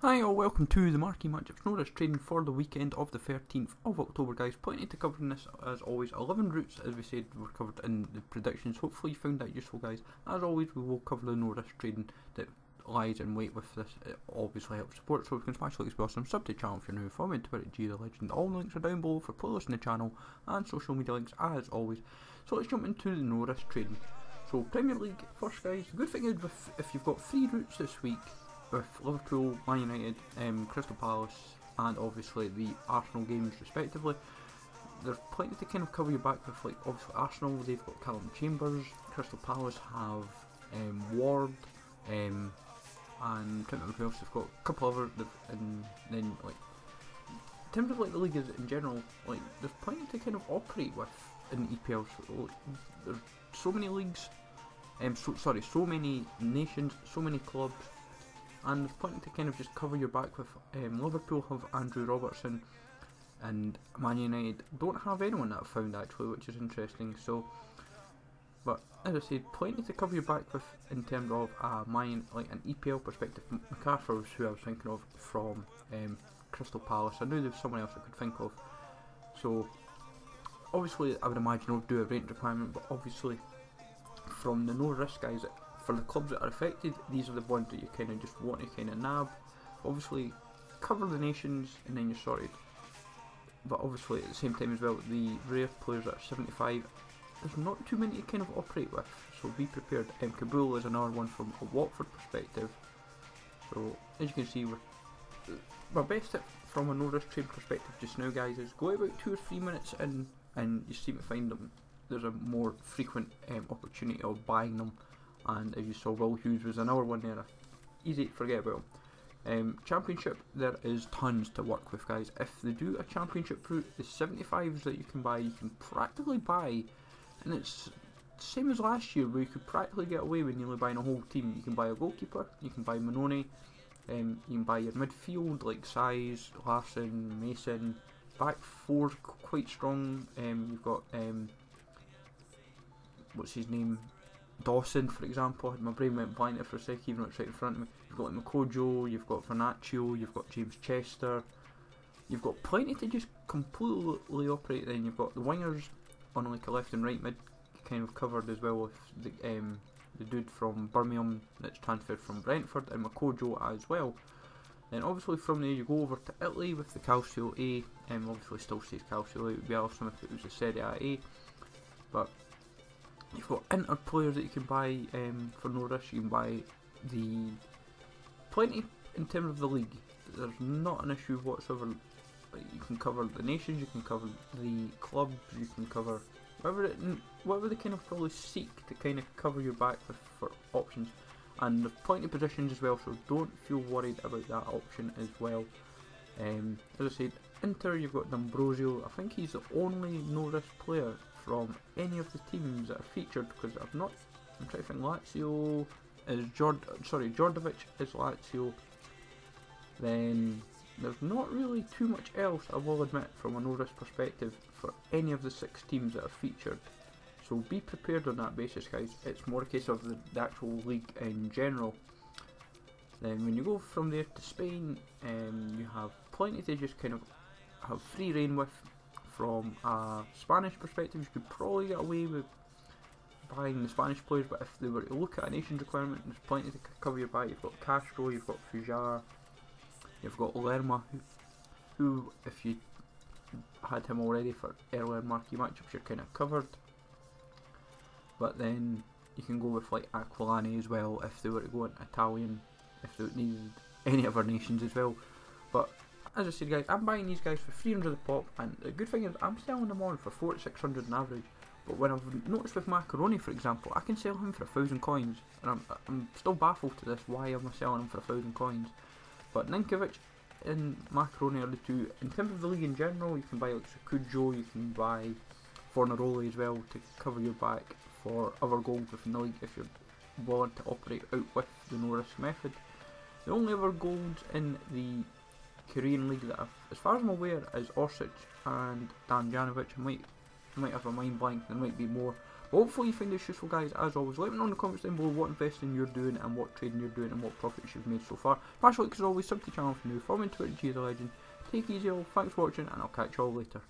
Hi all, welcome to the Marquee Matchups Notice trading for the weekend of the 13th of October, guys. Plenty to cover in this, as always. 11 routes, as we said, were covered in the predictions. Hopefully you found that useful, guys. As always, we will cover the no-risk trading that lies in wait with this. It obviously helps support, so we can smash like as well. Sub to the channel if you're new. Follow me on Twitter at G the Legend. All links are down below for playlists in the channel and social media links, as always. So let's jump into the no-risk trading. So Premier League first, guys. The good thing is, if you've got 3 routes this week, with Liverpool, Man United, Crystal Palace, and obviously the Arsenal games respectively, there's plenty to kind of cover your back with. Like obviously Arsenal, they've got Callum Chambers. Crystal Palace have Ward, and who else they've got a couple other, and then like in terms of like the league in general, like there's plenty to kind of operate with in EPL. So, there's so many leagues, so many nations, so many clubs. And there's plenty to kind of just cover your back with. Liverpool have Andrew Robertson, and Man United don't have anyone that I've found actually, which is interesting. So, but as I said, plenty to cover your back with in terms of like an EPL perspective. MacArthur was who I was thinking of from Crystal Palace. I knew there was someone else I could think of. So, obviously, I would imagine I'll do a range requirement, but obviously, from the no risk guys, for the clubs that are affected, these are the ones that you kind of just want to kind of nab. Obviously, cover the nations and then you're sorted. But obviously, at the same time as well, the rare players that are 75, there's not too many to kind of operate with, so be prepared. Kabul is another one from a Watford perspective. So, as you can see, my best tip from a no-risk trade perspective just now, guys, is go about 2 or 3 minutes in and you seem to find them. There's a more frequent opportunity of buying them. And as you saw, Will Hughes was another one there. Easy to forget about him. Championship, there is tons to work with, guys. If they do a championship route, the 75s that you can buy, you can practically buy, and it's the same as last year where you could practically get away with nearly buying a whole team. You can buy a goalkeeper, you can buy Manoni, you can buy your midfield like Size, Larson, Mason. Back 4's quite strong. You've got what's his name? Dawson, for example. My brain went blank there for a sec, even though it's right in front of me. You've got like Makojo, you've got Vernaccio, you've got James Chester. You've got plenty to just completely operate. Then you've got the wingers on like a left and right mid kind of covered as well with the dude from Birmingham that's transferred from Brentford, and Makojo as well. Then obviously from there you go over to Italy with the Calcio A, obviously still says Calcio A. It would be awesome if it was a Serie A, but you've got Inter players that you can buy for no risk. You can buy the plenty in terms of the league. There's not an issue whatsoever. You can cover the nations, you can cover the clubs, you can cover whatever they kind of probably seek to kind of cover your back with for options. And there's plenty of positions as well, so don't feel worried about that option as well. As I said, Inter, you've got D'Ambrosio. I think he's the only no-risk player from any of the teams that are featured, because I'm trying to think. Lazio is Djordjevic is Lazio. Then there's not really too much else, I will admit, from a no-risk perspective for any of the 6 teams that are featured. So be prepared on that basis, guys. It's more a case of the actual league in general. Then when you go from there to Spain, you have plenty to just kind of have free reign with. From a Spanish perspective, you could probably get away with buying the Spanish players, but if they were to look at a nations requirement, there's plenty to cover your back. You've got Castro, you've got Fujar, you've got Lerma, who if you had him already for earlier Marquee Matchups, you're kind of covered. But then you can go with like Aquilani as well if they were to go into Italian, if they needed any other nations as well. But as I said, guys, I'm buying these guys for 300 a pop, and the good thing is I'm selling them on for 4,600 on average. But when I've noticed with Macaroni, for example, I can sell him for 1,000 coins, and I'm still baffled to this. Why am I selling him for 1,000 coins? But Ninkovic and Macaroni are the two. In terms of the league in general, you can buy like Sakujo, you can buy Fornaroli as well to cover your back for other goals within the league if you're willing to operate out with the no risk method. The only other golds in the Korean league that as far as I'm aware, is Orsic and Damjanovic. I might have a mind blank, there might be more, Hopefully you find this useful, guys. As always, let me know in the comments down below what investing you're doing and what trading you're doing and what profits you've made so far. Smash like as always, sub to the channel if you're new, follow me on Twitter, G the Legend. Take it easy all, thanks for watching, and I'll catch you all later.